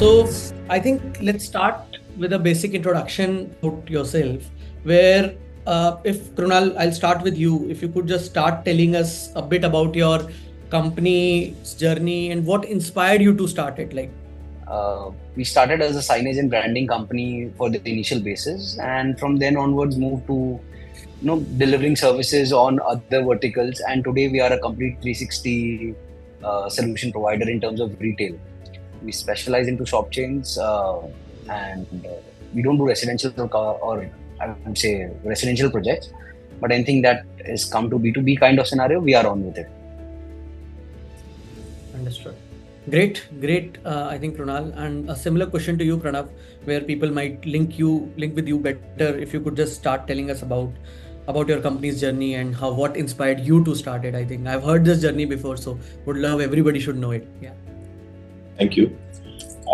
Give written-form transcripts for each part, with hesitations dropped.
So I think let's start with a basic introduction about yourself. Where, if Krunal, I'll start with you. If you could just start telling us a bit about your company's journey and what inspired you to start it. Like, We started as a signage and branding company for the initial basis, and from then onwards moved to delivering services on other verticals. And today we are a complete 360 solution provider in terms of retail. We specialize into shop chains, and we don't do residential or I would say residential projects, but anything that is come to B2B kind of scenario, we are on with it. understood. Great. I think Krunal, and a similar question to you, Pranav, where people might link with you better. If you could just start telling us about your company's journey and what inspired you to start it. I think I've heard this journey before, so would love everybody should know it. Yeah. Thank you.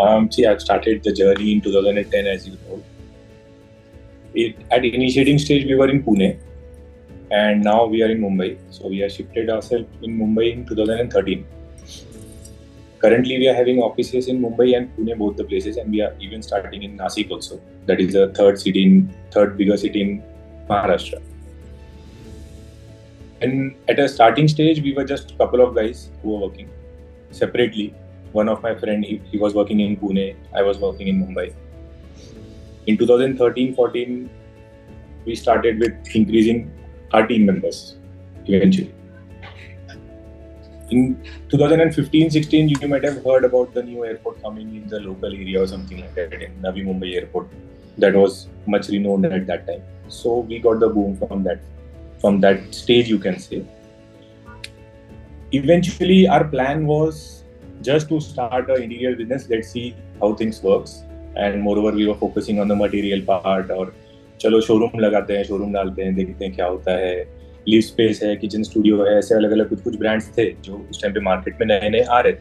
I've started the journey in 2010, as you know. At initiating stage, we were in Pune, and now we are in Mumbai. So we have shifted ourselves in Mumbai in 2013. Currently, we are having offices in Mumbai and Pune, both the places, and we are even starting in Nashik also. That is the third bigger city in Maharashtra. And at a starting stage, we were just a couple of guys who were working separately. One of my friend, he was working in Pune, I was working in Mumbai. In 2013-14, we started with increasing our team members eventually. In 2015-16, you might have heard about the new airport coming in the local area or something like that in Navi Mumbai Airport. That was much renowned at that time. So we got the boom from that stage, you can say. Eventually, our plan was just to start an interior business. Let's see how things works. And moreover, we were focusing on the material part. और चलो showroom लगाते हैं, showroom डालते हैं, देखते हैं क्या होता है. लिव स्पेस है, किचन स्टूडियो है, ऐसे अलग अलग कुछ ब्रांड्स थे जो उस टाइम पे मार्केट में नए आ रहे थे.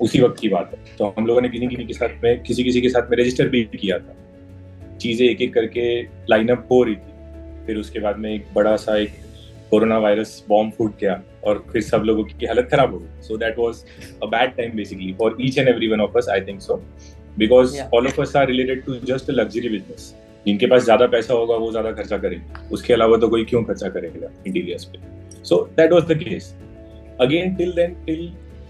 उसी वक्त की बात है. तो हम लोगों ने किसी के साथ में रजिस्टर भी किया था. चीजें एक एक करके लाइनअप हो रही थी. फिर उसके बाद में एक बड़ा सा एक कोरोना वायरस बॉम्ब फूट गया और फिर सब लोगों की हालत खराब हो गई. So that was a bad time basically for each and every one of us, I think so, because all of us are related to just a luxury business. जिनके पास ज्यादा पैसा होगा वो ज्यादा खर्चा करेंगे, उसके अलावा तो कोई क्यों खर्चा करेगा इंटीरियर्स पे. सो that was the case. Again till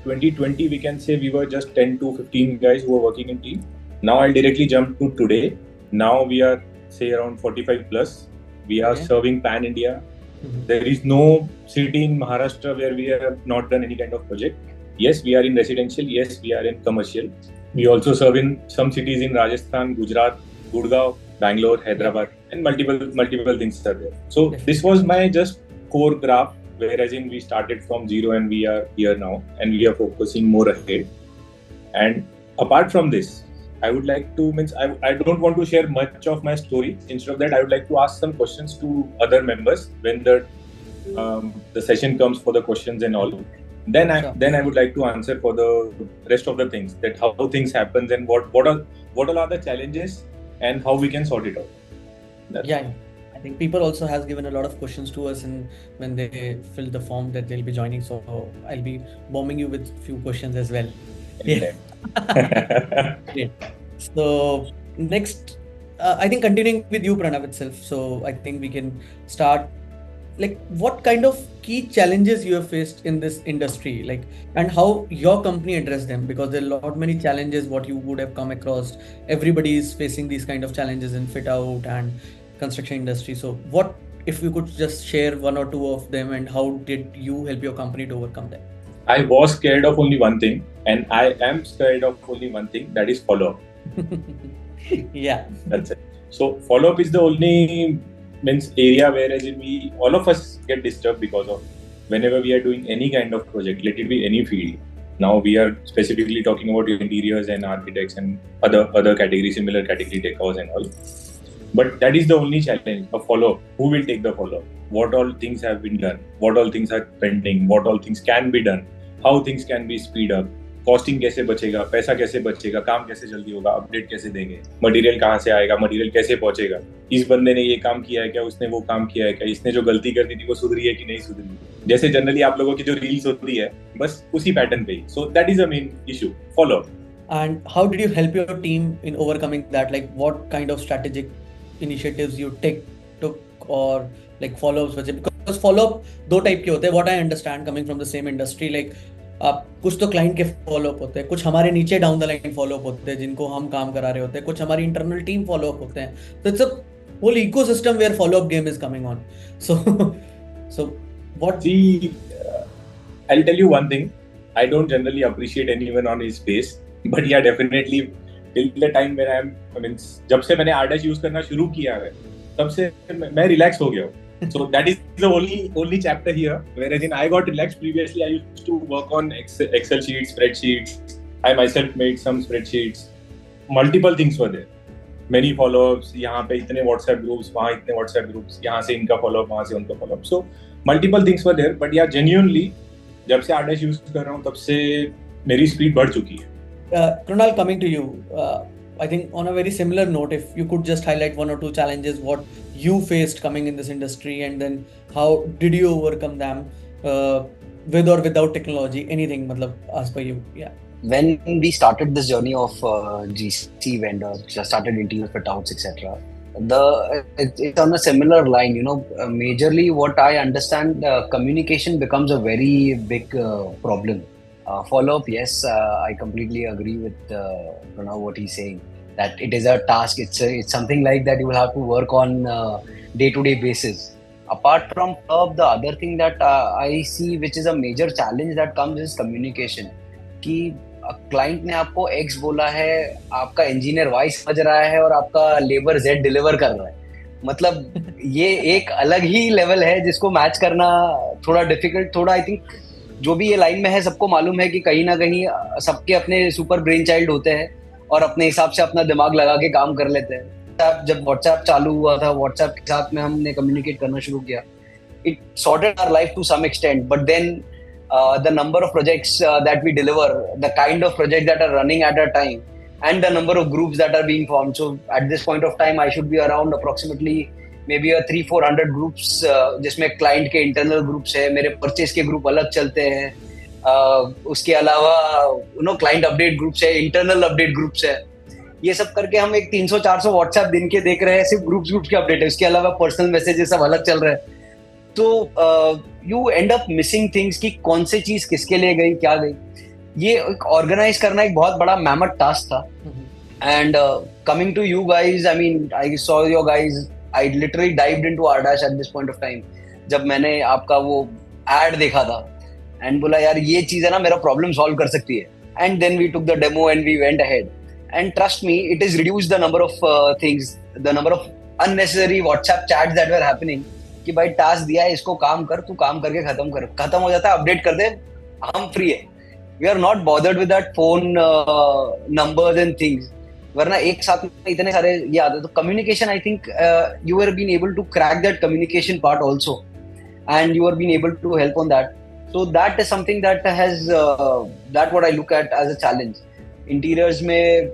2020 we can say we were just 10 to 15 guys who were working in team. Now I'll directly jump to today. Now we are say around 45 plus. We are serving pan India. There is no city in Maharashtra where we have not done any kind of project. Yes, we are in residential. Yes, we are in commercial. We also serve in some cities in Rajasthan, Gujarat, Gurgaon, Bangalore, Hyderabad, and multiple things are there. So this was my just core graph, whereas in we started from zero and we are here now, and we are focusing more ahead. And apart from this, I would like to I don't want to share much of my story. Instead of that, I would like to ask some questions to other members when the session comes for the questions and all. Then I would like to answer for the rest of the things, that how things happen and what all are the challenges and how we can sort it out. Yeah. I think people also has given a lot of questions to us, and when they fill the form that they'll be joining, so I'll be bombing you with few questions as well. Yeah. Great. So next, I think continuing with you, Pranav itself. So I think we can start. Like, what kind of key challenges you have faced in this industry, like, and how your company addressed them? Because there are many challenges what you would have come across. Everybody is facing these kind of challenges in fit out and construction industry. So what if you could just share one or two of them, and how did you help your company to overcome them? I was scared of only one thing, and I am scared of only one thing, that is follow-up. Yeah. That's it. So follow-up is the only area where all of us get disturbed because of whenever we are doing any kind of project, let it be any field. Now we are specifically talking about interiors and architects and other categories, similar category decors and all. But that is the only challenge, a follow-up. Who will take the follow-up? What all things have been done? What all things are pending? What all things can be done? How things can be speed up? Costing कैसे बचेगा, पैसा कैसे बचेगा, काम कैसे जल्दी होगा, update कैसे देंगे, मटेरियल कहाँ से आएगा, मटेरियल कैसे पहुंचेगा, इस बंदे ने ये काम किया है क्या, उसने वो काम किया है क्या, इसने जो गलती कर दी थी वो सुधरी है कि नहीं सुधरी. जैसे जनरली आप लोगों की जो रील्स होती है बस उसी पैटर्न पे ही. So that is a main issue, follow. And how did you help your team in overcoming that? Like what kind of strategic initiatives you took or like follow-ups वजह, because follow-up दो type के होते हैं, what I understand coming from the same industry, like कुछ तो client के follow-up होते हैं, कुछ हमारे नीचे down the line follow-up होते हैं जिनको हम काम करा रहे होते हैं, कुछ हमारी internal team follow-up होते हैं. So it's a whole ecosystem where follow-up game is coming on. So what? See, I'll tell you one thing. I don't generally appreciate anyone on his face, but yeah, definitely till the time when I mean, जब से मैंने Ardash use करना शुरू किया है, तब से मैं relax हो गया हूँ. So that is the only chapter here. Whereas I got relaxed previously. I used to work on Excel sheets, spreadsheets. I myself made some spreadsheets. Multiple things were there. Many follow-ups. यहाँ पे इतने WhatsApp groups, वहाँ इतने WhatsApp groups. यहाँ से इनका follow-up, वहाँ से उनका follow-up. So multiple things were there. But yeah, genuinely, जब से Ardash use कर रहा हूँ, तब से मेरी speed बढ़ चुकी है. Krunal, coming to you, I think on a very similar note, if you could just highlight one or two challenges what you faced coming in this industry, and then how did you overcome them with or without technology, anything, matlab, as per you. Yeah. When we started this journey of GC vendors, just started interior fit outs, etc., it's on a similar line. Majorly what I understand, communication becomes a very big problem. Follow-up, yes, I completely agree with what he's saying, that it is a task. It's something like that you will have to work on day-to-day basis. Apart from the other thing that I see, which is a major challenge that comes, is communication. कि client ने आपको X बोला है, आपका engineer Y समझ रहा है और आपका लेबर Z डिलीवर कर रहा है. मतलब ये एक अलग ही लेवल है जिसको मैच करना थोड़ा डिफिकल्ट. थोड़ा आई थिंक जो भी ये लाइन में है सबको मालूम है कि कहीं ना कहीं सबके अपने सुपर ब्रेन चाइल्ड होते हैं और अपने हिसाब से अपना दिमाग लगा के काम कर लेते हैं. जब व्हाट्सएप चालू हुआ था, व्हाट्सएप के साथ में हमने कम्युनिकेट करना शुरू किया. It sorted our life to some extent, but then the number of projects that we deliver, the kind of projects that are running at a time, and the number of groups that are being formed. So at this point of time, I should be around approximately maybe a 300-400 groups, जिसमें client के internal groups है, मेरे purchase के group अलग चलते हैं, उसके अलावा client update groups है, internal update groups है. ये सब करके हम एक 300-400 WhatsApp दिन के देख रहे हैं, सिर्फ groups के update है. उसके अलावा personal messages सब अलग चल रहे हैं. तो you and up missing things कि कौन सी चीज किसके लिए गई, क्या गई. ये ऑर्गेनाइज करना एक बहुत बड़ा मैमथ टास्क था. And coming to you guys, I mean I saw your guys, I literally dived into Ardash at this point of time. जब मैंने आपका वो एड देखा था एंड बोला यार ये चीज है ना, मेरा प्रॉब्लम सॉल्व कर सकती है. And then we took the demo and we went ahead. And trust me, it is reduce the number of things, the number of unnecessary WhatsApp chats that were happening. कि भाई task दिया है, इसको काम कर, तू काम करके खत्म हो जाता है, अपडेट कर दे, हम फ्री है. We are not bothered with that phone numbers and things. वरना एक साथ में इतने सारे ये आते. तो communication, I think you are been able to crack that communication part also, and you are been able to help on that. So that is something that has that what I look at as a challenge. Interiors में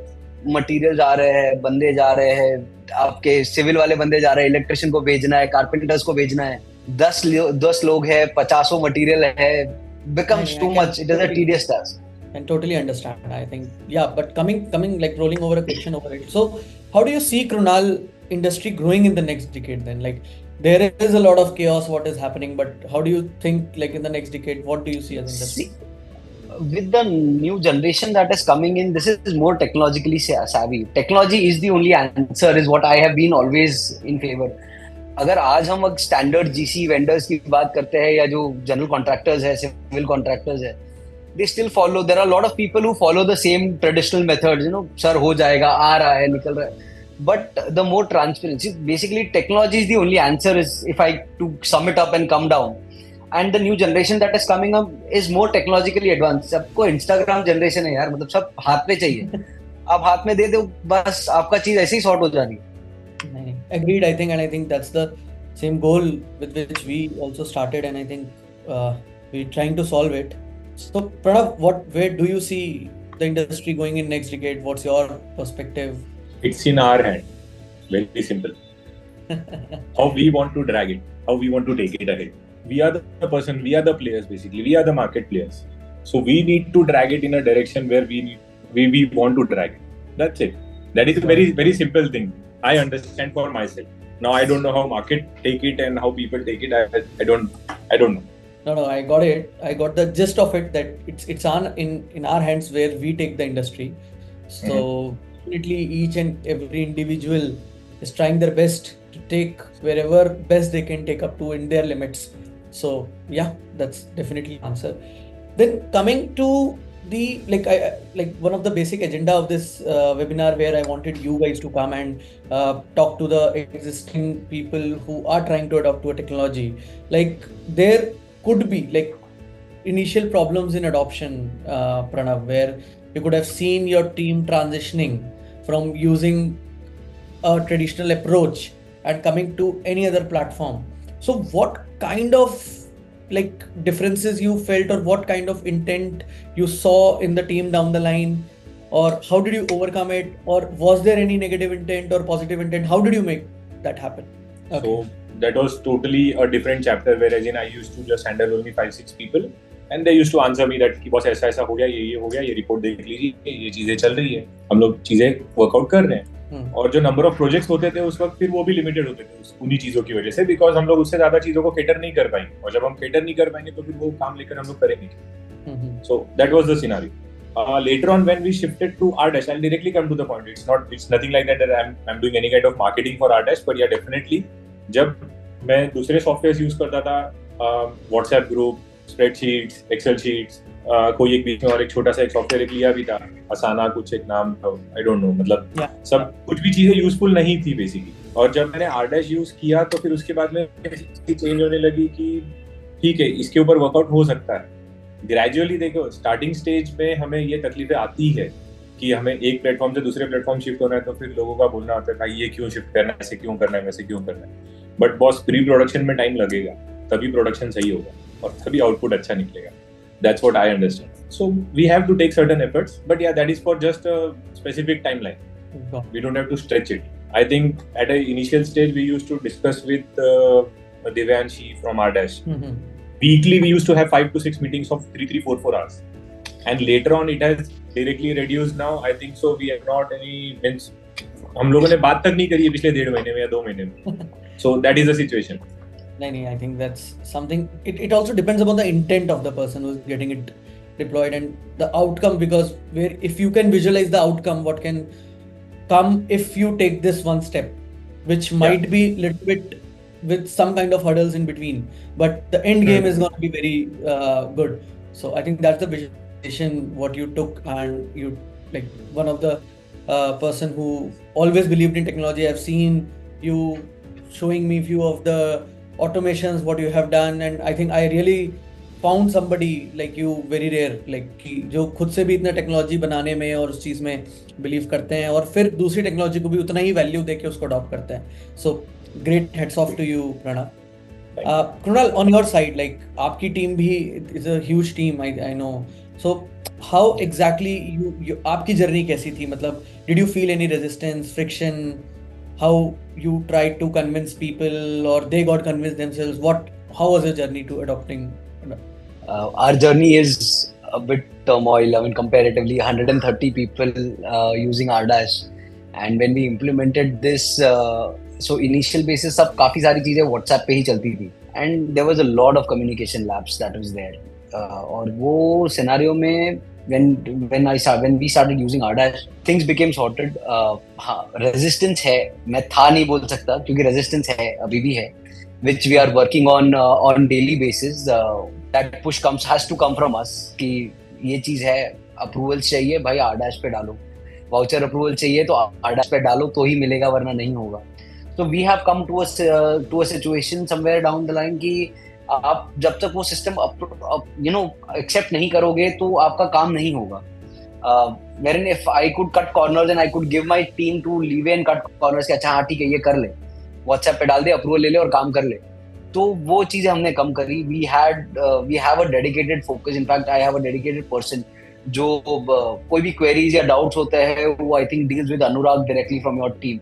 material जा रहे हैं, बंदे जा रहे हैं, आपके civil वाले बंदे जा रहे हैं, इलेक्ट्रिशियन को भेजना है, कारपेंटर्स को भेजना है, 10 लोग है, 50 मटेरियल है, becomes too much. It is a tedious task. And totally understand. I think, yeah, but coming like rolling over a question over it. So how do you see Krunal industry growing in the next decade then? Like there is a lot of chaos what is happening, but how do you think like in the next decade, what do you see as industry? With the new generation that is coming in, this is more technologically savvy. Technology is the only answer, is what I have been always in favor. अगर आज हम standard GC vendors की बात करते हैं या जो general contractors है, सिविल कॉन्ट्रैक्टर्स है, they still follow. There are a lot of people who follow the same traditional methods. Sir हो जाएगा, आ रहा है, निकल रहा है. But the more transparency, basically technology is the only answer, is if I to sum it up and come down. And the new generation that is coming up is more technologically advanced. सबको Instagram generation है यार, मतलब सब हाथ पे चाहिए. आप हाथ में दे दो, बस आपका चीज ऐसे ही सॉर्ट हो जानी. Agreed, I think, and I think that's the same goal with which we also started, and I think we're trying to solve it. So Pranav, where do you see the industry going in next decade? What's your perspective? It's in our hand. Very simple. How we want to drag it, how we want to take it ahead. We are the person, we are the players basically, we are the market players. So we need to drag it in a direction where we need we want to drag. That's it. That is a very, very simple thing. I understand for myself. Now I don't know how market take it and how people take it. I don't know. No, I got it. I got the gist of it, that it's in our hands where we take the industry. So definitely each and every individual is trying their best to take wherever best they can take up to in their limits. So yeah, that's definitely answer. Then coming to the like one of the basic agenda of this webinar, where I wanted you guys to come and talk to the existing people who are trying to adopt to a technology. Like there could be like initial problems in adoption, Pranav, where you could have seen your team transitioning from using a traditional approach and coming to any other platform. So what kind of like differences you felt, or what kind of intent you saw in the team down the line, or how did you overcome it, or was there any negative intent or positive intent? How did you make that happen? Okay. So that was totally a different chapter, whereas in I used to just handle only 5-6 people and they used to answer me that कि boss ऐसा ऐसा हो गया, ये हो गया, ये report देख लीजिए, ये चीजें चल रही है, हम लोग चीजें वर्कआउट कर रहे हैं। और जो नंबर ऑफ प्रोजेक्ट्स होते थे उस वक्त फिर वो भी लिमिटेड होते थे उन्हीं चीजों की वजह से, बिकॉज हम लोग उससे ज्यादा चीजों को कैटर नहीं कर पाएंगे, और जब हम कैटर नहीं कर पाएंगे तो फिर वो काम लेकर हम लोग करेंगे। सो that was the scenario. Later on when we shifted to Rdash, I'll directly come to the point. It's nothing like that I'm doing any kind of marketing for Rdash, but yeah, definitely जब मैं दूसरे software use करता था, WhatsApp group, spreadsheets, Excel sheets, कोई एक बीच में और एक छोटा सा एक सॉफ्टवेयर एक लिया भी था, असाना कुछ एक नाम था, आई डोंट नो, मतलब सब कुछ भी चीजें यूजफुल नहीं थी बेसिकली। और जब मैंने Rdash यूज किया तो फिर उसके बाद में चेंज होने लगी कि ठीक है, इसके ऊपर वर्कआउट हो सकता है। ग्रेजुअली देखो, स्टार्टिंग स्टेज में हमें ये तकलीफें आती है कि हमें एक प्लेटफॉर्म से दूसरे प्लेटफॉर्म शिफ्ट होना है, तो फिर लोगों का बोलना होता है भाई ये क्यों शिफ्ट करना है, ऐसे क्यों करना है, वैसे क्यों करना है। बट बॉस, प्री प्रोडक्शन में टाइम लगेगा, तभी प्रोडक्शन सही होगा और तभी आउटपुट अच्छा निकलेगा। That's what I understand. So we have to take certain efforts, but yeah, that is for just a specific timeline. We don't have to stretch it. I think at an initial stage we used to discuss with Divyanshi from Rdash. Weekly we used to have 5 to 6 meetings of 3-4 hours, and later on it has directly reduced. Now I think so we have not any means, हम लोगों ने बात तक नहीं करी है पिछले 1.5 महीने में या 2 महीने में। So that is the situation. No, I think that's something. It also depends upon the intent of the person who's getting it deployed and the outcome, because if you can visualize the outcome, what can come if you take this one step, which might be a little bit with some kind of hurdles in between, but the end game is going to be very good. So I think that's the visualization what you took, and you like one of the person who always believed in technology. I've seen you showing me few of the automations what you have done, and I think I really found somebody like you very rare, like कि जो खुद से भी इतना technology बनाने में और उस चीज़ में बिलीव करते हैं और फिर दूसरी टेक्नोलॉजी को भी उतना ही वैल्यू देके उसको अडॉप्ट करते हैं। So great, heads off to you Pranav. Krunal, on your side, like आपकी टीम भी is a huge team, I know. So how exactly you आपकी जर्नी कैसी थी? मतलब did you feel any resistance, friction? How you tried to convince people, or they got convinced themselves? How was your journey to adopting? Our journey is a bit turmoil. I mean, comparatively, 130 people using Rdash, and when we implemented this, so initial basis सब काफी सारी चीजें WhatsApp पे ही चलती थी, and there was a lot of communication lapse that was there. और वो scenario में when we started using Rdash, things became sorted. हाँ, resistance है, मैं था नहीं बोल सकता क्योंकि resistance है, अभी भी है, which we are working on daily basis. That push has to come from us कि ये चीज है, approvals चाहिए भाई Rdash पे डालो, voucher approval चाहिए तो Rdash पे डालो तो ही मिलेगा, वरना नहीं होगा। So we have come to a situation somewhere down the line कि आप जब तक वो सिस्टम एक्सेप्ट नहीं करोगे तो आपका काम नहीं होगा। wherein if I could cut corners and I could give my team to leeway and cut corners कि अच्छा हाँ ठीक है ये कर ले, WhatsApp पे डाल दे, अप्रूवल ले ले और काम कर ले, तो वो चीजें हमने कम करी। we have a dedicated focus. In fact, I have a dedicated person जो कोई भी queries या doubts होते हैं वो I think deals with Anurag directly from your team.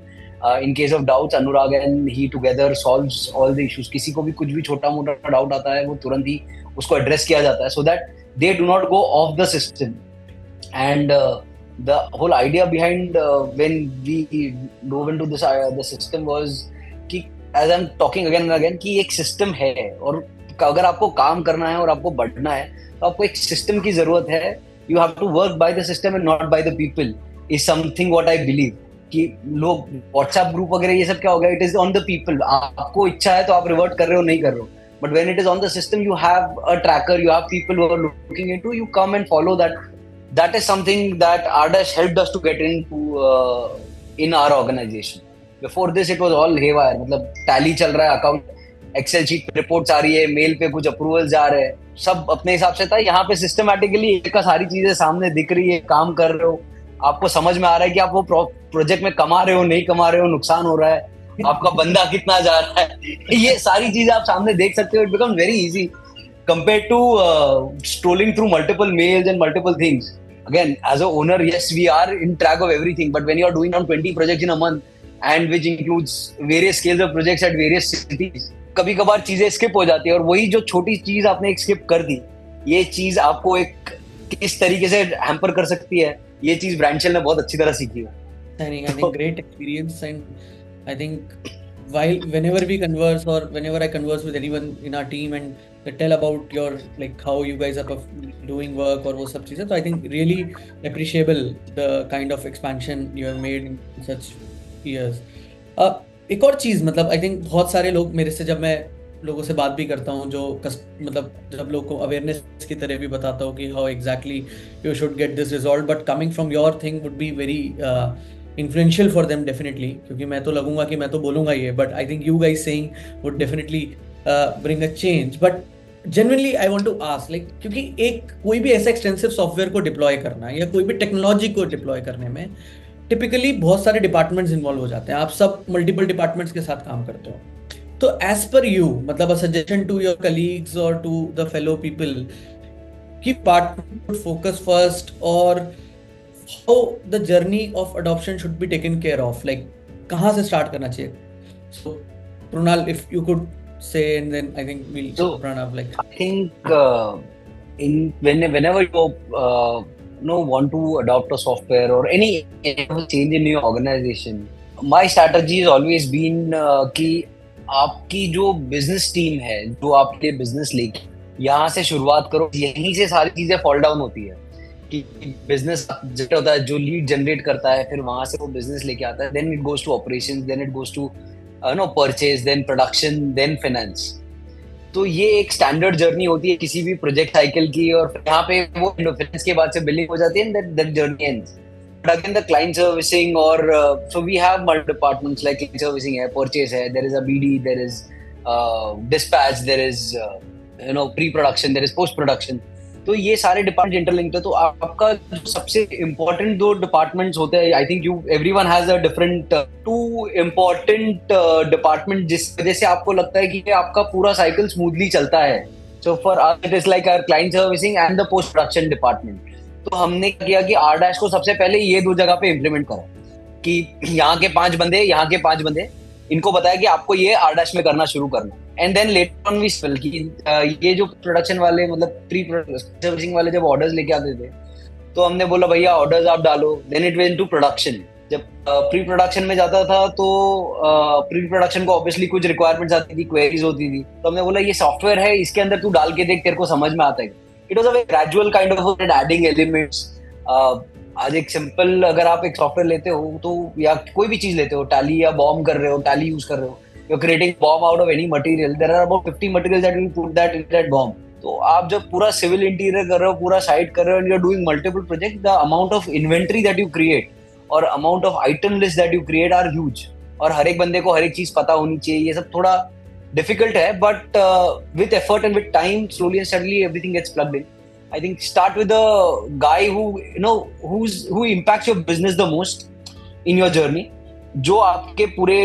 In case of doubts, Anurag and he together solves all the issues. किसी को भी कुछ भी छोटा मोटा डाउट आता है वो तुरंत ही उसको एड्रेस किया जाता है, so that they do not go off the system. And the whole idea behind when we dove into this the system was कि as I'm talking again and again कि एक system है, और अगर आपको काम करना है और आपको बढ़ना है तो आपको एक system की जरूरत है. You have to work by the system and not by the people is something what I believe. कि लोग WhatsApp ग्रुप वगैरह ये सब क्या हो गया, it is on the people. आपको इच्छा है तो आप रिवर्ट कर रहे हो, नहीं कर रहे हो. But when it is on the system, you have a tracker, you have people who are looking into, you come and follow that. That is something that Ardash helped us to get into in our organization. Before this, it was all haywire. मतलब tally चल रहा है, account Excel sheet पे reports आ रही है, mail पे कुछ approvals आ रहे हैं, सब अपने हिसाब से था. यहाँ पे systematically एक का सारी चीजें सामने दिख रही है, काम कर रहे हो, आपको समझ में आ रहा है कि आप वो प्रोजेक्ट में कमा रहे हो, नहीं कमा रहे हो, नुकसान हो रहा है, आपका बंदा कितना जा रहा है, ये सारी चीजें आप सामने देख सकते हो. It becomes very easy compared to scrolling through multiple mails and multiple things. Again, as a owner, yes, we are in track of everything, but when you are doing around 20 projects in a month, and which includes various scales of projects at various cities, कभी कभार चीजें skip हो जाती है, और वही जो छोटी चीज आपने एक स्किप कर दी, ये चीज आपको एक किस तरीके से हैम्पर कर सकती है, ये चीज ब्रांडशेल ने बहुत अच्छी तरह सीखी है. I think great experience, and I think whenever we converse, or whenever I converse with anyone in our team and they tell about your like how you guys are doing work और वो सब चीजें, तो I think really appreciable the kind of expansion you have made in such years. एक और चीज, मतलब I think बहुत सारे लोग मेरे से, जब मैं लोगों से बात भी करता हूँ, जो मतलब जब लोग को अवेयरनेस की तरह भी बताता हूँ कि how exactly you should get this resolved, but coming from your thing would be very influential for them definitely, क्योंकि मैं तो लगूंगा कि मैं तो बोलूंगा ये, but I think you guys saying would definitely bring a change. But genuinely I want to ask, like, क्योंकि एक कोई भी ऐसा एक्सटेंसिव सॉफ्टवेयर को डिप्लॉय करना या कोई भी टेक्नोलॉजी को डिप्लॉय करने में टिपिकली बहुत सारे डिपार्टमेंट्स इन्वॉल्व हो जाते हैं, आप सब मल्टीपल डिपार्टमेंट्स के साथ काम करते हो. तो एज पर यू, मतलब a suggestion to your colleagues और टू द फेलो पीपल कि पार्टनर फोकस फर्स्ट, और how the journey of adoption should be taken care of, like कहाँ से start करना चाहिए. So Prunal, if you could say, and then I think we'll So, Pranav, like I think whenever you want to adopt a software or any change in your organization, my strategy has always been कि आपकी जो business team है, जो आपके business लेके यहाँ से शुरुआत करो, यहीं से सारी चीजें fall down होती है. कि बिजनेस जनरेट होता है, जो लीड जनरेट करता है, फिर वहां से वो बिजनेस लेके आता है, then it goes to operations, then it goes to purchase, then production, then finance. तो ये एक स्टैंडर्ड जर्नी होती है किसी भी प्रोजेक्ट साइकिल की, और यहाँ पे वो फाइनेंस के बाद से बिलिंग हो जाती है, that journey ends. But again the client servicing, और so we have multiple departments, like client servicing है, परचेज है, there is a BD, there is dispatch, there is pre production, there is post production. तो ये सारे department interlinked है. तो आपका जो सबसे इम्पोर्टेंट दो डिपार्टमेंट्स होते हैं, I think everyone has a different two important department, जिस वजह से आपको लगता है कि आपका पूरा साइकिल स्मूथली चलता है. So for us it is like our client servicing and the post production department. तो हमने किया कि आरडैश को सबसे पहले ये दो जगह पे इम्प्लीमेंट करा, कि यहाँ के 5 बंदे, यहाँ के 5 बंदे, इनको बताया कि आपको ये आरडैश में करना शुरू करना. And then later on we spell कि ये जो प्रोडक्शन वाले, मतलब प्री सर्विसिंग वाले जब ऑर्डर्स लेके आते थे, तो हमने बोला भैया ऑर्डर्स आप डालो. Then it went to production. जब प्री प्रोडक्शन में जाता था तो प्री प्रोडक्शन को ऑब्वियसली कुछ रिक्वायरमेंट्स आती थी, क्वेरीज होती थी, तो हमने बोला ये सॉफ्टवेयर है, इसके अंदर तू डाल के देख, तेरे को समझ में आता है. It was a gradual kind of adding elements. आज एक सिंपल, अगर आप एक सॉफ्टवेयर लेते हो तो, या कोई भी चीज लेते हो, टैली या बॉम्ब कर रहे हो, टैली यूज कर रहे हो, you're creating bomb out of any material, there are about 50 materials that will put that in that bomb. तो आप जब पूरा सिविल इंटीरियर कर रहे हो, पूरा साइट कर रहे हो, and you're doing multiple projects, the amount of inventory that you create और amount of item list that you create are huge. और हर एक बंदे को हर एक चीज पता होनी चाहिए, ये सब थोड़ा difficult है, but with effort and with time, slowly and steadily everything gets plugged in. I think start with the guy who impacts your business the most in your journey, जो आपके पूरे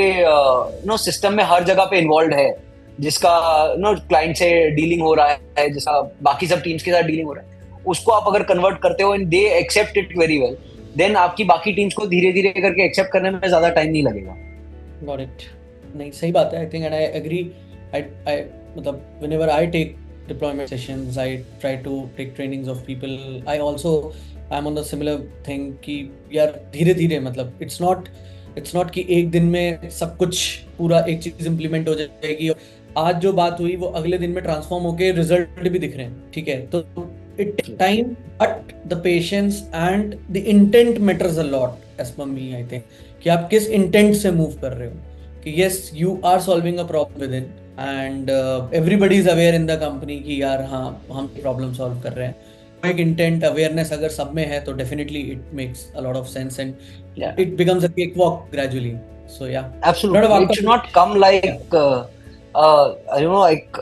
सिस्टम में हर जगह पे इन्वॉल्व है, जिसका client से dealing हो रहा है, जिसका बाकी सब टीम्स के साथ डीलिंग हो रहा है, उसको आप अगर कन्वर्ट करते हो and they accept it very well, then आपकी बाकी टीम्स को धीरे धीरे करके एक्सेप्ट करने में ज्यादा टाइम नहीं लगेगा. Got it. नहीं, सही बात है. I think and I agree. I मतलब whenever I take deployment sessions, I try to take trainings of people. I also I am on the similar thing कि यार धीरे धीरे, मतलब इट्स नॉट कि एक दिन में सब कुछ पूरा एक चीज इंप्लीमेंट हो जाएगी। आज जो बात हुई वो अगले दिन में ट्रांसफॉर्म होके रिजल्ट भी दिख रहे हैं, ठीक है। तो it time, but the patience and the intent matters a lot as per me, I think, कि आप किस इंटेंट से मूव कर रहे हो। कि yes, you are solving a problem with in and everybody is aware in the company कि यार हाँ हम प्रॉब्लम सॉल्व कर रहे हैं। एक इंटेंट अवेयरनेस अगर सब में है तो definitely it makes a lot of sense and it becomes a cakewalk gradually. So yeah, absolutely. It should not come like like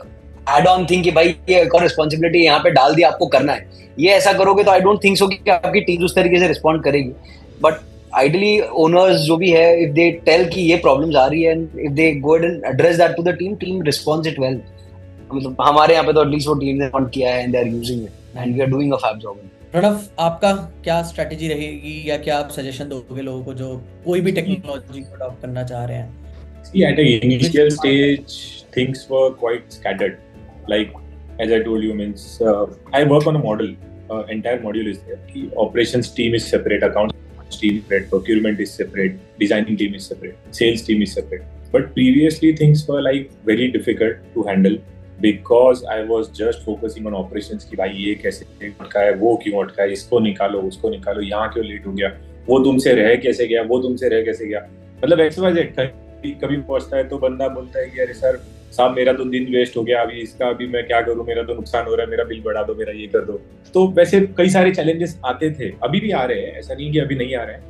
add-on thing कि भाई ये एक और रिस्पॉन्सिबिलिटी यहाँ पे डाल दी, आपको करना है। ये ऐसा करोगे तो आई डोंट थिंक सो कि आपकी टीम उस तरीके से रिस्पॉन्ड करेगी। बट आइडियली ओनर्स जो भी है, इफ दे टेल कि ये प्रॉब्लम्स आ रही है and if they go and address that to the team responds it well. मतलब हमारे यहाँ पे तो एटलीस्ट वो टीम ने रिस्पॉन्ड किया है and they are using it and we are doing a fab job. Pranav, आपका क्या स्ट्रेटेजी रहेगी या क्या आप सजेशन दोगे लोगों को जो कोई भी टेक्नोलॉजी को अडॉप्ट करना चाह रहे हैं? See, at an initial stage, things were quite scattered. Like, as I told you, I work on a model. Entire module is there. The operations team is separate, accounts team is separate, procurement is separate, designing team is separate, sales team is separate. But previously, things were like very difficult to handle because I was just focusing on operations. कि भाई ये कैसे अटका है, वो क्यों अटका है, इसको निकालो, उसको निकालो, यहाँ क्यों लेट हो गया, वो तुमसे रह कैसे गया, वो तुमसे रह कैसे गया। मतलब XYZ कभी पहुंचता है तो बंदा बोलता है कि अरे सर साहब मेरा तो दिन वेस्ट हो गया, अभी इसका अभी मैं क्या करूं, मेरा तो नुकसान हो रहा है, मेरा बिल बढ़ा दो, मेरा ये कर दो। तो वैसे कई सारे चैलेंजेस आते थे, अभी भी आ रहे हैं, ऐसा नहीं कि अभी नहीं आ रहे हैं।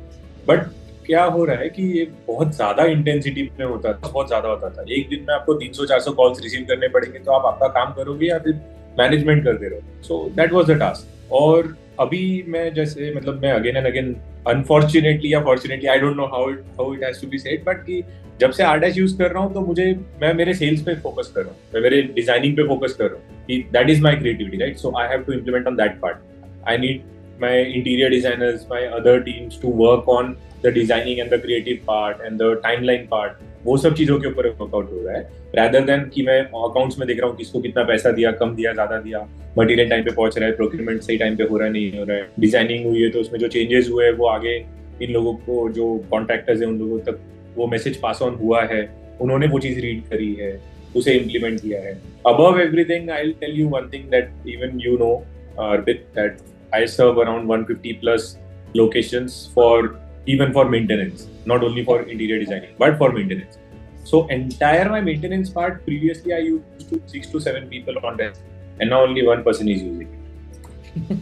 बट क्या हो रहा है कि ये बहुत ज्यादा इंटेंसिटी में होता था, बहुत ज्यादा होता था। एक दिन में आपको 300-400 कॉल्स रिसीव करने पड़ेंगे, तो आप आपका काम करोगे या फिर मैनेजमेंट करते रहो। So that was the task. और अभी मैं जैसे मतलब मैं अगेन एंड अगेन अनफॉर्चुनेटली या fortunately, I don't know how it has to be said, but कि जब से R-Dash यूज कर रहा हूँ तो मैं मेरे सेल्स पे फोकस कर रहा हूँ, मैं मेरे डिजाइनिंग पे फोकस कर रहा हूँ कि that is my creativity, right? So I have to implement on that part. I need my interior designers, my other teams to work on the designing and the creative part and the timeline part. वो सब चीजों के ऊपर workout हो रहा है, rather than कि मैं अकाउंट्स में देख रहा हूँ किसको कितना पैसा दिया, कम दिया, ज्यादा दिया, मटेरियल टाइम पे पहुंच रहा है, प्रोक्यूरमेंट सही टाइम पे हो रहा है, नहीं हो रहा है, डिजाइनिंग हुई है तो उसमें जो चेंजेस हुए हैं वो आगे इन लोगों को, जो कॉन्ट्रैक्टर्स हैं उन लोगों तक वो मैसेज पास ऑन हुआ है, उन्होंने वो चीज रीड करी है, उसे इम्प्लीमेंट किया है। Above everything I will tell you one thing that even you know, Arpit, that I serve around 150 plus locations even for maintenance, not only for interior designing, but for maintenance. So entire my maintenance part, previously I used to 6 to 7 people on desk, and now only one person is using it.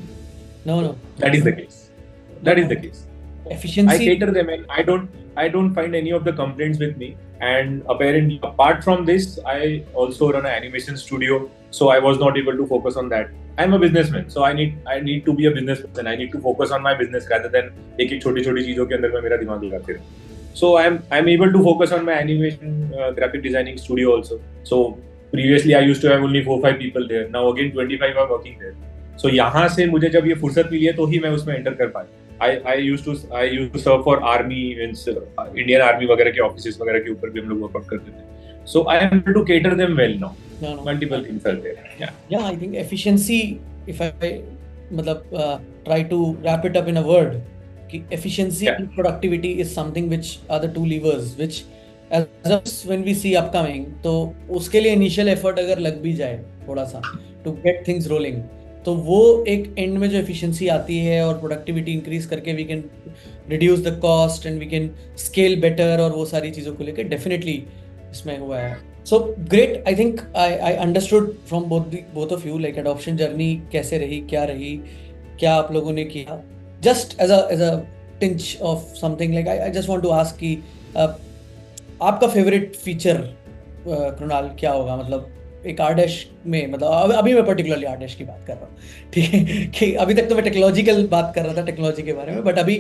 No. That is the case. That is the case. Efficiency. I cater them, and I don't find any of the complaints with me. And apparently, apart from this, I also run an animation studio. So I was not able to focus on that. I'm a businessman, so I need to be a business person. I need to focus on my business rather than एक छोटी चीजों के अंदर मैं मेरा दिमाग लगाते रहूं. So I'm able to focus on my animation, graphic designing studio also. So previously I used to have only 4-5 people there. Now again 25 are working there. So यहाँ से मुझे जब ये फुर्सत मिली है तो ही मैं उसमें एंटर कर पाया. I used to serve for army, Indian army वगैरह के ऑफिसेस वगैरह के ऊपर भी हम लोग वर्कआउट करते थे. So I am able to cater them well now. No. Multiple things are there. Yeah, I think efficiency, if I try to wrap it up in a word, कि efficiency and productivity is something which are the two levers which as when we see upcoming, तो उसके लिए initial effort अगर लग भी जाए थोड़ा सा to get things rolling, तो वो एक end में जो efficiency आती है और productivity increase करके we can reduce the cost and we can scale better और वो सारी चीज़ों को लेकर definitely इसमें हुआ है. So great, I think I understood from both of you, like adoption journey कैसे रही, क्या रही, क्या आप लोगों ने किया. Just as a tinge of something, like I just want to ask कि आपका favorite feature कृणाल क्या होगा? मतलब एक R-Dash में, मतलब अभी मैं particularly R-Dash की बात कर रहा हूँ, ठीक है, कि अभी तक तो मैं टेक्नोलॉजिकल बात कर रहा था, टेक्नोलॉजी के बारे में, बट अभी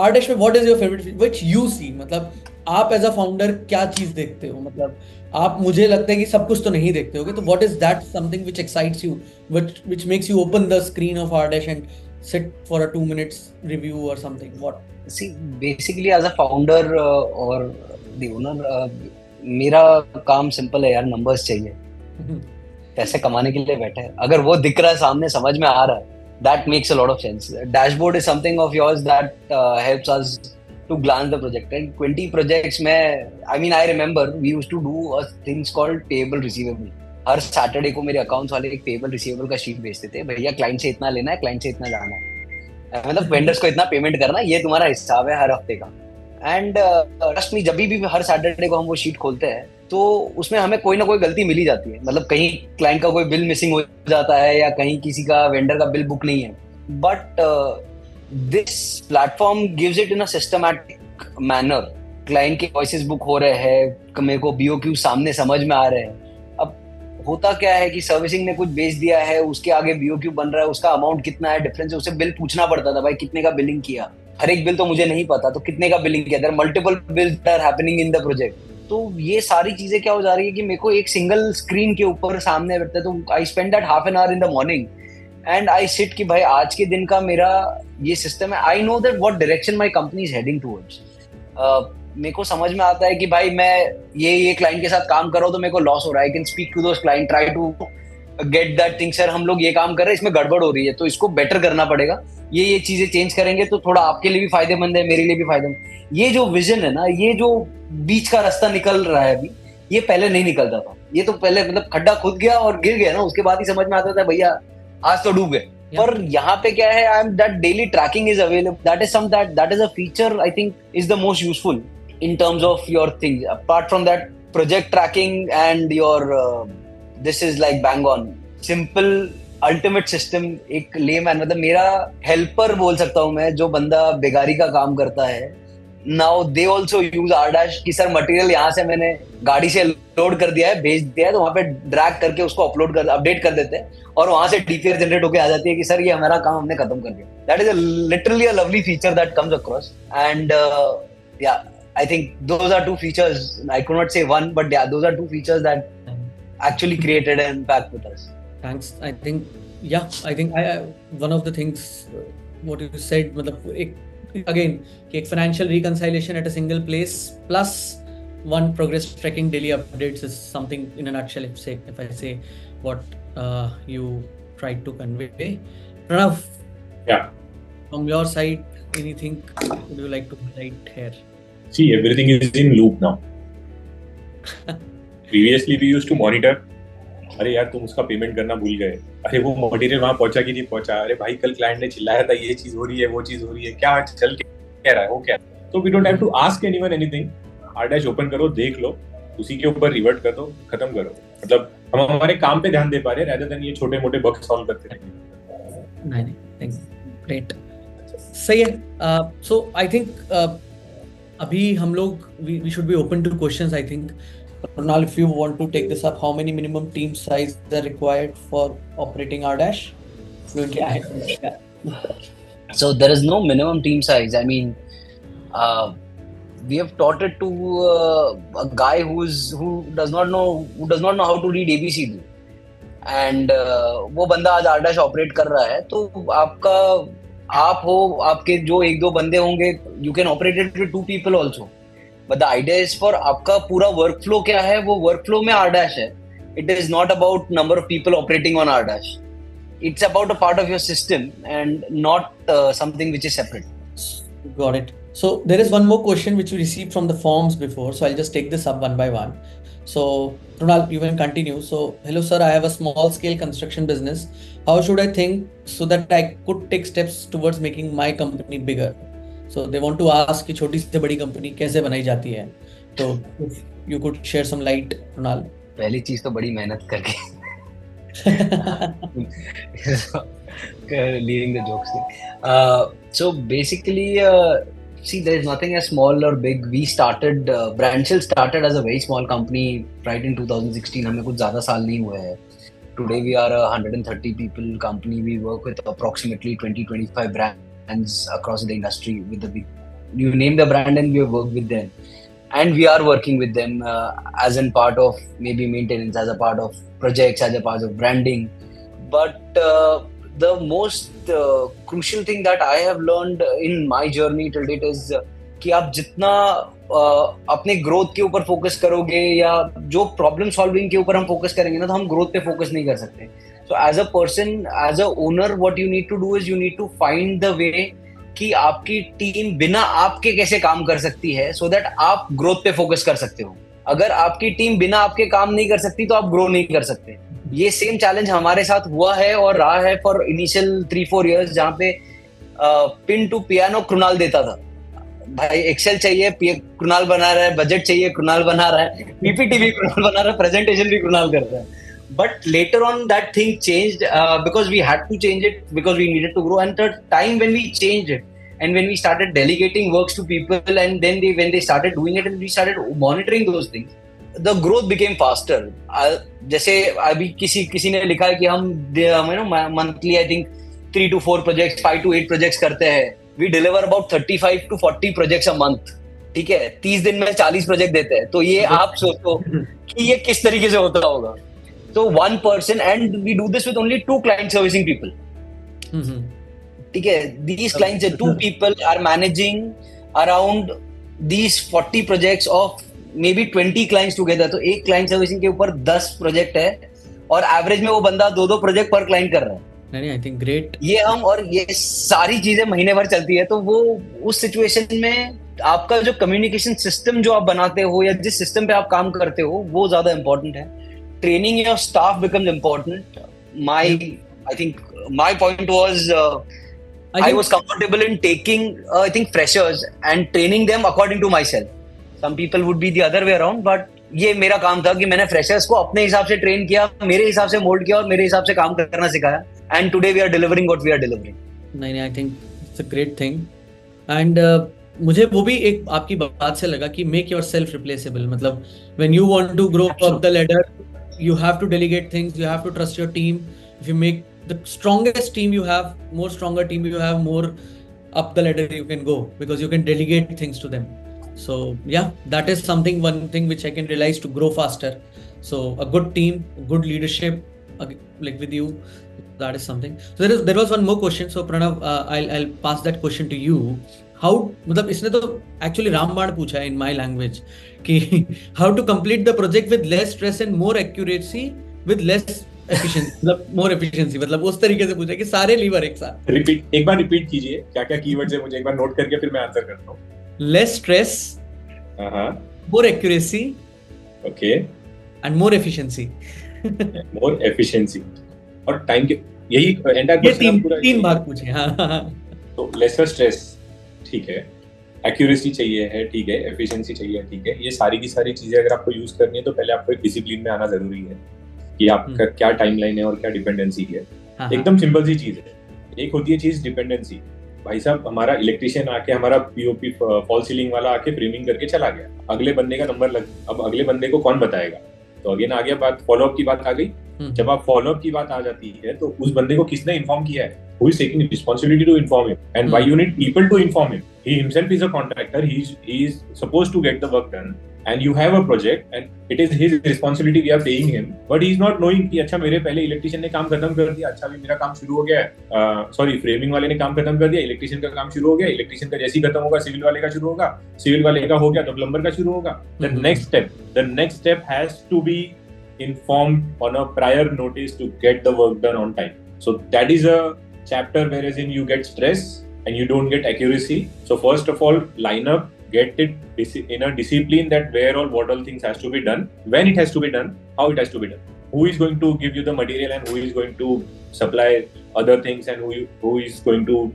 R-Dash में what is your favorite feature which you see? मतलब आप एज अ फाउंडर क्या चीज देखते हो? मतलब आप, मुझे लगता है कि सब कुछ तो नहीं देखते होगे, तो what is that something which excites you, which makes you open the screen of R-Dash and sit for a 2 minutes review और something? What see basically as a founder और द ओनर, मेरा काम सिंपल है यार, numbers चाहिए. पैसे कमाने के लिए बैठे हैं, अगर वो दिख रहा है सामने, समझ में आ रहा है, that makes a lot of sense. Dashboard is something of yours that helps us to glance the project. And 20 projects में, I mean, I remember we used to do a things called payable receivable. Her Saturday को मेरे accounts वाले एक payable receivable का sheet भेजते थे, भैया client से इतना लेना है, क्लाइंट से इतना जाना है, मतलब वेंडर्स को इतना पेमेंट करना, ये तुम्हारा हिसाब है हर हफ्ते का. एंड ट्रस्ट मी, जब भी हर सैटरडे को हम वो शीट खोलते हैं तो उसमें हमें कोई ना कोई गलती मिल ही जाती है. मतलब कहीं क्लाइंट का कोई बिल मिसिंग हो जाता है या कहीं किसी का वेंडर का बिल बुक नहीं है. But this platform gives it in a systematic manner. Client के वॉइसेस बुक हो रहे हैं, मेरे को बीओक्यू सामने समझ में आ रहे हैं. अब होता क्या है कि सर्विसिंग ने कुछ बेच दिया है, उसके आगे बीओक्यू बन रहा है, उसका अमाउंट कितना है, डिफरेंस है, उसे बिल पूछना पड़ता था, भाई कितने का बिलिंग किया. हर एक बिल तो मुझे नहीं पता, तो कितने का बिलिंग किया. There multiple bills are happening in the project. तो ये सारी चीजें क्या हो जा रही है कि मेरे को एक सिंगल स्क्रीन के ऊपर सामने बैठता है. तो I spend that half an hour in the morning and I sit कि भाई आज के दिन का मेरा ये सिस्टम है. I know that what direction my company is heading towards. मेरे को समझ में आता है कि भाई मैं ये क्लाइंट के साथ काम कर रहा हूँ तो मेरे को लॉस हो रहा है. I can speak to those client, try to get that thing. Sir हम लोग ये काम कर रहे हैं, इसमें गड़बड़ हो रही है, तो इसको बेटर करना पड़ेगा. ये चीजें चेंज करेंगे तो थोड़ा आपके लिए भी फायदेमंद है, मेरे लिए भी फायदेमंद. ये जो विजन है ना, ये जो बीच का रास्ता निकल रहा है अभी, ये पहले नहीं निकलता था. ये तो पहले मतलब खड्डा खुद गया और गिर गया ना, उसके बाद ही समझ में आता था भैया आज तो डूब गए. पर यहाँ पे क्या है, I am that daily tracking is available. That is a feature I think is the most useful in terms of your things. Apart from that, project tracking and your this is like bang on simple ultimate system. एक layman, मतलब मेरा helper बोल सकता हूँ मैं, जो बंदा बेगारी का काम करता है. Now they also use Rdash कि सर मटेरियल यहाँ से मैंने गाड़ी से लोड कर दिया है, भेज दिया है, तो वहाँ पे ड्रैग करके उसको अपडेट कर देते हैं और वहाँ से डीपीआर जनरेट होके आ जाती है कि सर ये हमारा काम हमने खत्म कर दिया. That is literally a lovely feature that comes across. And yeah, I think those are two features. I could not say one, but yeah, those are two features that actually created an impact with us. Thanks. I think one of the things what you said, मतलब again कि एक financial reconciliation at a single place plus one progress tracking daily updates is something in a nutshell. If I say what you tried to convey. Pranav. Yeah. From your side, anything would you like to highlight here? See, everything is in loop now. Previously we used to monitor. अरे यार तुम उसका payment करना भूल गए, अरे वो material वहां पहुंचा कि नहीं पहुंचा, अरे भाई कल क्लाइंट ने चिल्लाया था ये चीज हो रही है, वो चीज हो रही है, क्या चल क्या रहा है, वो क्या. तो we don't have to ask anyone anything. Rdash open करो, देख लो, उसी के ऊपर रिवर्ट कर दो, खत्म करो. मतलब हम हमारे काम पे ध्यान दे पा रहे हैं rather than ये छोटे मोटे बग सॉल्व करते रहेंगे. नहीं, ग्रेट, सही है. सो आई थिंक अभी हम लोग we should be open to questions. I think Kunal, if you want to take this up, how many minimum team size are required for operating Rdash? So there is no minimum team size. I mean, we have taught it to a guy who does not know how to read ABCD, and वो बंदा आज Rdash operate कर रहा है, तो आप हो, आपके जो एक दो बंदे होंगे, you can operate it with 2 people also. But the idea is for आपका पूरा workflow क्या है, वो workflow में Rdash है. It is not about number of people operating on Rdash. It's about a part of your system and not something which is separate. Got it. So there is one more question which we received from the forms before, so I'll just take this up one by one. So Kunal, you can continue. So hello sir, I have a small scale construction business. How should I think so that I could take steps towards making my company bigger? So they want to ask कि छोटी से बड़ी company कैसे बनाई जाती है. तो if you could share some light, Kunal. पहली चीज तो बड़ी मेहनत करके leaving the jokes thing. So basically, see, there is nothing as small or big. We started, Brandshell started as a very small company right in 2016. हमें कुछ ज़्यादा साल नहीं हुए हैं. Today we are a 130 people company. We work with approximately 20-25 brands across the industry. With the big, you name the brand and we have worked with them. And we are working with them as in part of maybe maintenance, as a part of projects, as a part of branding. But the most crucial thing that I have learned in my journey till date is कि आप जितना अपने growth के ऊपर focus करोगे या जो problem solving के ऊपर हम फोकस करेंगे ना, तो हम ग्रोथ पे फोकस नहीं कर सकते. So as a person, as a owner, what you need to do is you need to find the way कि आपकी टीम बिना आपके कैसे काम कर सकती है, so that आप ग्रोथ पे फोकस कर सकते हो. अगर आपकी टीम बिना आपके काम नहीं कर सकती तो आप ग्रो नहीं कर सकते. ये सेम चैलेंज हमारे साथ हुआ है और रहा है फॉर इनिशियल 3-4 years, जहाँ पे पिन टू पियानो कृणाल देता था. भाई एक्सेल चाहिए, कृणाल बना रहा है, बजट चाहिए, कृणाल बना रहा है, पीपीटी भी कृणाल बना रहा है, प्रेजेंटेशन भी कृणाल करता है. But later on that thing changed because we had to change it because we needed to grow. And the time when we changed it and when we started delegating works to people and then when they started doing it and we started monitoring those things, the growth became faster. जैसे अभी किसी ने लिखा है कि हम monthly I think 3 to 4 projects, 5 to 8 projects करते हैं. We deliver about 35 to 40 projects a month. ठीक है, 30 दिन में 40 प्रोजेक्ट देते हैं. तो ये आप सोचो कि ये किस तरीके से होता होगा. So one person, and we do this with only 2 client servicing people. ठीक है, these clients, 2 people are managing around these 40 projects of maybe 20 clients together. तो एक client servicing के ऊपर 10 प्रोजेक्ट है और एवरेज में वो बंदा 2 प्रोजेक्ट पर क्लाइंट कर रहा है. नहीं, आई थिंक ग्रेट. ये हम और ये सारी चीजें महीने भर चलती है. तो वो उस सिचुएशन में आपका जो कम्युनिकेशन सिस्टम जो आप बनाते हो या जिस सिस्टम पे आप काम करते हो वो ज्यादा इंपॉर्टेंट है. Training your staff becomes important. I think my point was I was comfortable in taking I think freshers and training them according to myself. Some people would be the other way around, but ये मेरा काम था कि मैंने freshers को अपने हिसाब से ट्रेन किया, मेरे हिसाब से मोल्ड किया और मेरे हिसाब से काम करना सिखाया. And today we are delivering what we are delivering. नहीं, I think it's a great thing. And मुझे वो भी एक आपकी बात से लगा कि make yourself replaceable. मतलब when you want to grow up the ladder, you have to delegate things, you have to trust your team. If you make the strongest team you have, more stronger team you have, more up the ladder you can go because you can delegate things to them. So yeah, that is something, one thing which I can realize to grow faster. So a good team, good leadership, like with you, that is something. So there was one more question. So Pranav, I'll pass that question to you. How, मतलब इसने तो actually रामबाण पूछा है in my language कि how to complete the project with less stress and more accuracy with less efficiency, मतलब more efficiency, मतलब उस तरीके से पूछा कि सारे लीवर एक साथ. एक बार रिपीट कीजिए, क्या कीवर्ड्स है, मुझे एक बार नोट करके फिर मैं आंसर करता हूँ. Less stress, more accuracy, okay, and more efficiency. more efficiency और टाइम के यही एंटायर क्वेश्चन पूरा 3 भाग पूछे. हाँ. तो लेसर स्ट्रेस ठीक है, एक्यूरेसी चाहिए है, ठीक है, एफिशिएंसी चाहिए, ठीक है. ये सारी की सारी चीजें अगर आपको यूज करनी है तो पहले आपको एक डिसिप्लिन में आना जरूरी है कि आपका क्या टाइमलाइन है और क्या डिपेंडेंसी है. एकदम सिंपल सी चीज है. एक होती है चीज डिपेंडेंसी. भाई साहब, हमारा इलेक्ट्रिशियन आके, हमारा पीओपी फॉल सीलिंग वाला आके फ्रेमिंग करके चला गया, अगले बंदे का नंबर अब अगले बंदे को कौन बताएगा? तो अगेन आ गया बात, फॉलोअप की बात आ गई. जब आप फॉलोअप की बात आ जाती है तो उस बंदे को किसने इन्फॉर्म किया है? Who is taking responsibility to inform him? And why you need people to inform him? He himself is a contractor. He is supposed to get the work done. And you have a project, and it is his responsibility. We are paying him, but he is not knowing कि अच्छा मेरे पहले electrician ने काम खत्म कर दिया, अच्छा भी मेरा काम शुरू हो गया है. सॉरी, फ्रेमिंग वाले ने काम खत्म कर दिया, इलेक्ट्रिशियन का काम शुरू हो गया. इलेक्ट्रिशियन का जैसे ही खत्म होगा सिविल वाले का शुरू होगा, सिविल वाले का हो गया तो प्लम्बर का शुरू होगा. The next step has to be informed on a prior notice to get the work done on time. So that is a chapter wherein you get stress and you don't get accuracy. So first of all, line up, get it in a discipline that where all what all things has to be done, when it has to be done, how it has to be done, who is going to give you the material and who is going to supply other things and who is going to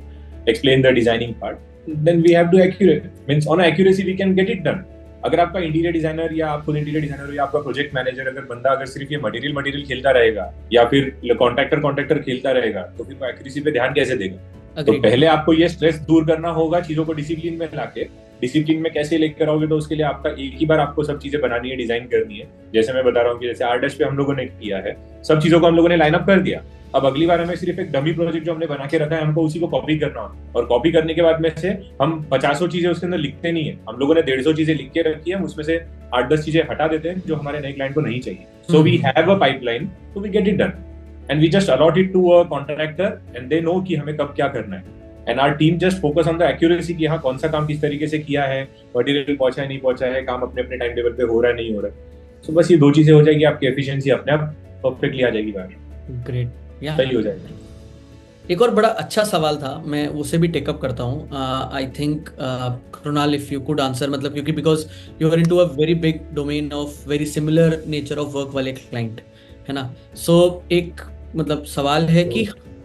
explain the designing part. Then we have to accurate, means on accuracy we can get it done. अगर आपका interior designer या आप खुद interior designer हो या आपका project manager अगर बंदा अगर सिर्फ ये मटेरियल खेलता रहेगा या फिर कॉन्ट्रैक्टर खेलता रहेगा तो फिर वो एक्यूरेसी पे ध्यान कैसे देगा? तो पहले आपको ये स्ट्रेस दूर करना होगा, चीजों को डिसिप्लिन में लाके. डिसिप्लिन में कैसे लेकर आओगे? तो उसके लिए आपका एक ही बार आपको सब चीजें बनानी है, डिजाइन करनी है. जैसे मैं बता रहा हूँ कि जैसे आरडैश पे हम लोगों ने किया है, सब चीजों को हम लोगों ने लाइन अप कर दिया. अब अगली बार हमें सिर्फ एक डमी प्रोजेक्ट जो हमने बना के रखा है हमको उसी को कॉपी करना होता है. और कॉपी करने के बाद में से हम 50 चीजें उसके अंदर लिखते नहीं है, हम लोगों ने 150 चीजें लिख के रखी है, उसमें से 8-10 चीजें हटा देते हैं जो हमारे नए क्लाइंट को नहीं चाहिए. So we have a pipeline, so we get it done and we just allot it to a contractor and they know कि हमें कब क्या करना है. And our team just focus on the accuracy कि हाँ कौन सा काम किस तरीके से किया है, मटेरियल पहुंचा है नहीं पहुंचा है, काम अपने अपने टाइम टेबल पे हो रहा है नहीं हो रहा है. सो बस ये 2 चीजें हो जाएगी, आपकी एफिशिएंसी अपने आप परफेक्टली आ जाएगी बाहर. ग्रेट. या सही हो जाएगा। एक और बड़ा अच्छा सवाल था, मैं उसे भी टेकअप करता हूँ। I think Krunal, if you could answer, मतलब क्योंकि because you are into a very big domain of very similar nature of work वाले क्लाइंट, है ना। सो एक मतलब सवाल है कि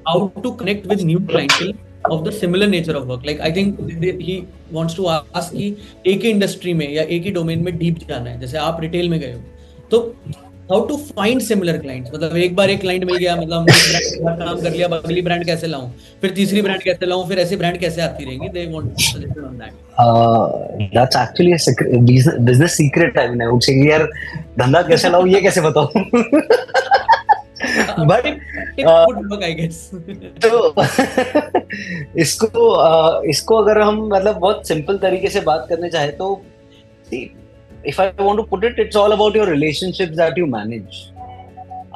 how to connect with new clientele of the similar nature of work. Like I think he wants to ask कि एक ही इंडस्ट्री में या एक ही डोमेन में डीप जाना है, जैसे आप रिटेल में गए हो, तो how to find similar clients. मतलब एक बार एक क्लाइंट मिल गया, मतलब हमने एक ब्रांड के साथ काम कर लिया, अब अगली ब्रांड कैसे लाऊं, फिर तीसरी ब्रांड कैसे लाऊं, फिर ऐसी ब्रांड कैसे आती रहेंगी। They want suggestion on that. That's actually a business secret. I mean, I would say कि यार धंधा कैसे लाऊं ये कैसे बताऊं. But it would work, I guess. तो इसको अगर हम मतलब बहुत सिंपल तरीके से बात करने चाहे तो see, if I want to put it, it's all about your relationships that you manage.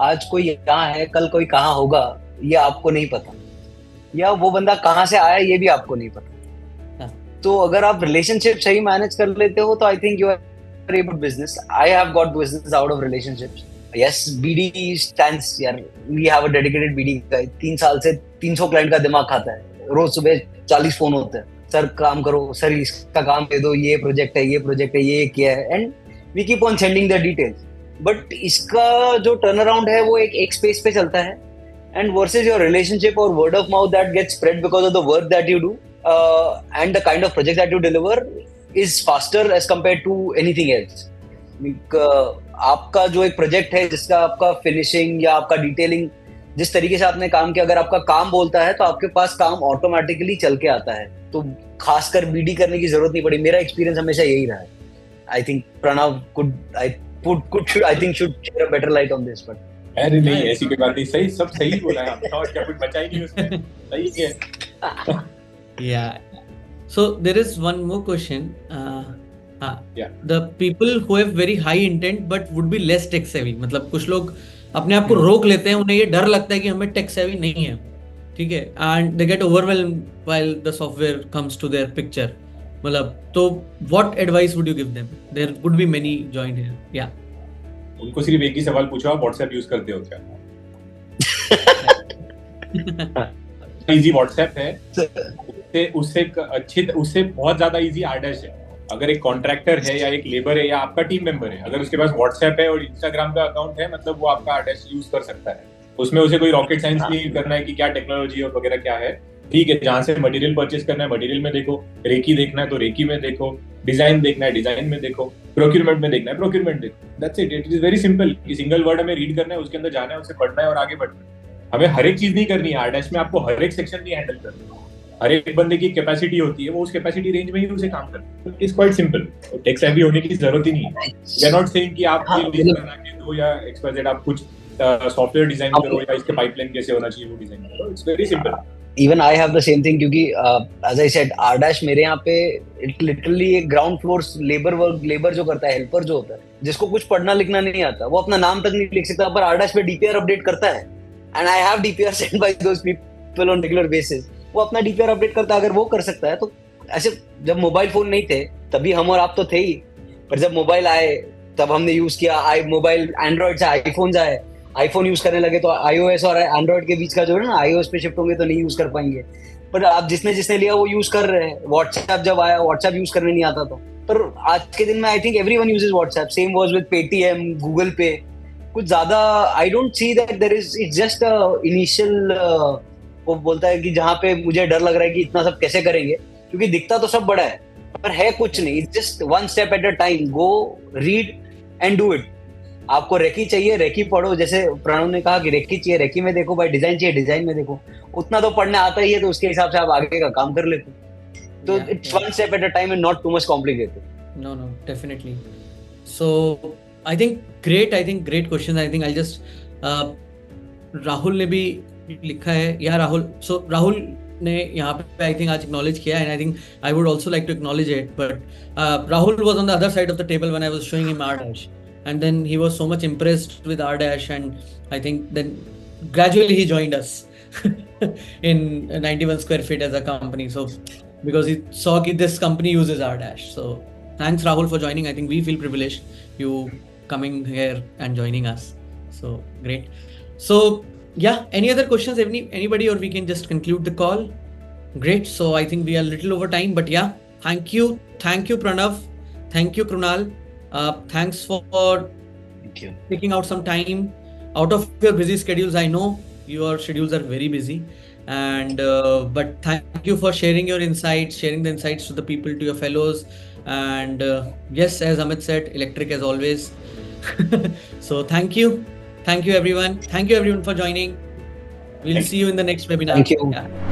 आज कोई यहाँ है, कल कोई कहाँ होगा, ये आपको नहीं पता, या वो बंदा कहाँ से आया ये भी आपको नहीं पता. तो अगर आप रिलेशनशिप सही मैनेज कर लेते हो तो I think you are able business. I have got business out of relationships. Yes, BD stands यार. We have a dedicated BD guy. 3 साल से 300 क्लाइंट का दिमाग खाता है. रोज सुबह 40 फोन होते हैं. सर काम करो, सर इसका काम दे दो, ये प्रोजेक्ट है, ये क्या है, and we keep on sending the details. But इसका जो टर्न अराउंड है वो एक स्पेस पे चलता है, एंड वर्सेस योर रिलेशनशिप और word of mouth that gets spread because of the work that you do and the kind of project that you deliver is faster as compare to anything else. आपका जो एक project है जिसका आपका finishing या आपका detailing जिस तरीके से आपने काम किया, अगर आपका काम बोलता है तो आपके पास काम ऑटोमेटिकली चल के आता है. तो खासकर बीडी करने की जरूरत नहीं पड़ी. मेरा एक्सपीरियंस हमेशा यही रहा है. I think Pranav should share a better light on this, but अरे नहीं, ऐसी कोई बात नहीं. सही, सब सही बोला है आपने, और क्या कुछ बचा ही नहीं उसमें. सही है. Yeah. So there is one more question. Yeah. The people who have very high intent but would be less tech savvy. मतलब कुछ लोग अपने आप को रोक लेते हैं, उन्हें ये डर लगता है कि हमें टेक सेवी नहीं है, ठीक है, and they get overwhelmed while the software comes to their picture. मतलब तो what advice would you give them? There would be many joined here. Yeah. उनको सिर्फ एक ही सवाल पूछो, आप व्हाट्सएप यूज करते हो क्या? इजी व्हाट्सएप है, उससे बहुत ज्यादा इजी आरडैश है. अगर एक कॉन्ट्रैक्टर है या एक लेबर है या आपका टीम मेंबर है, अगर उसके पास व्हाट्सएप है और इंस्टाग्राम का अकाउंट है, मतलब वो आपका आरडैश यूज कर सकता है. उसमें उसे कोई रॉकेट साइंस नहीं करना है कि क्या टेक्नोलॉजी और वगैरह क्या है. ठीक है, जहां से मटेरियल परचेज करना है मटेरियल में देखो, रेकी देखना है तो रेकी में देखो, डिजाइन देखना है डिजाइन में देखो, प्रोक्यूरमेंट में देखना है प्रोक्यूरमेंट देखो. That's it. It is very simple. कि सिंगल वर्ड हमें रीड करना है, उसके अंदर जाना है, उसे पढ़ना है और आगे बढ़ना है. हमें हर एक चीज नहीं करनी है. आरडैश में आपको हर एक सेक्शन नहीं हैंडल करना है. हर एक बंदे की कैपेसिटी होती है, वो उस कैपेसिटी रेंज में ही उसे काम करता है. It's quite simple. Tech savvy होने की जरूरत ही नहीं है. वी आर नॉट सेइंग कि आप ये लिस्ट बना के दो या XYZ आप कुछ सॉफ्टवेयर डिजाइन करो या इसके पाइपलाइन कैसे होना चाहिए वो डिजाइन करो. It's very simple. Even I have the same thing क्योंकि as I said आरडैश मेरे यहाँ पे it literally एक ग्राउंड फ्लोर लेबर जो करता है, हेल्पर जो होता है, जिसको कुछ पढ़ना लिखना नहीं आता, वो अपना नाम तक नहीं लिख सकता, पर आरडैश पे डीपीआर अपडेट करता है. And I have DPR send by those people on regular basis. वो अपना डीपीआर अपडेट करता है. अगर वो कर सकता है तो ऐसे जब मोबाइल फोन नहीं थे तभी हम और आप तो थे ही, पर जब मोबाइल आए तब हमने यूज किया. मोबाइल एंड्रॉइड से आईफोन आए, आईफोन यूज करने लगे तो iOS और एंड्रॉइड के बीच का जो है ना, iOS पे शिफ्ट होंगे तो नहीं यूज कर पाएंगे. पर आप जिसने लिया वो यूज कर रहे हैं. व्हाट्सएप जब आया, व्हाट्सएप यूज करने नहीं आता तो, पर आज के दिन में I think everyone uses WhatsApp. Same was with Paytm, Google Pay. कुछ ज्यादा I don't see that there is, it's just initial. वो बोलता है कि जहाँ पे मुझे डर लग रहा है कि इतना सब कैसे करेंगे, क्योंकि दिखता तो सब बड़ा है पर है कुछ नहीं. It's just one step at a time. Go read and do it. आपको रेकी चाहिए, रेकी पढ़ो. जैसे प्रणव ने कहा कि रेकी चाहिए, रेकी में देखो भाई. डिजाइन चाहिए, डिजाइन में देखो. उतना तो पढ़ने आता ही है, तो उसके हिसाब से आप आगे का काम कर लेते. तो it's one step at a time and not too much complicated. No, definitely. So I think great question. I think I'll just Rahul ने भी लिखा है. या राहुल, so राहुल ने यहाँ पे आई थिंक आज एक्नॉलेज किया, and I think I would also like to acknowledge it. But Rahul was on the other side of the table when I was showing him RDash, and then he was so much impressed with Ardash, and I think then gradually he joined us in 91 Square Feet as a company. So because he saw that this company uses Ardash. So thanks Rahul for joining. I think we feel privileged you coming here and joining us. So great. So Yeah, any other questions, anybody, or we can just conclude the call? Great. So I think we are a little over time, but yeah, thank you, Pranav, thank you, Krunal. Thanks for Thank you. taking out some time out of your busy schedules. I know your schedules are very busy, and but thank you for sharing your insights, sharing the insights to the people, to your fellows. And yes, as Amit said, electric as always. So thank you everyone. Thank you everyone for joining. We'll see you in the next webinar. Thank you. Yeah.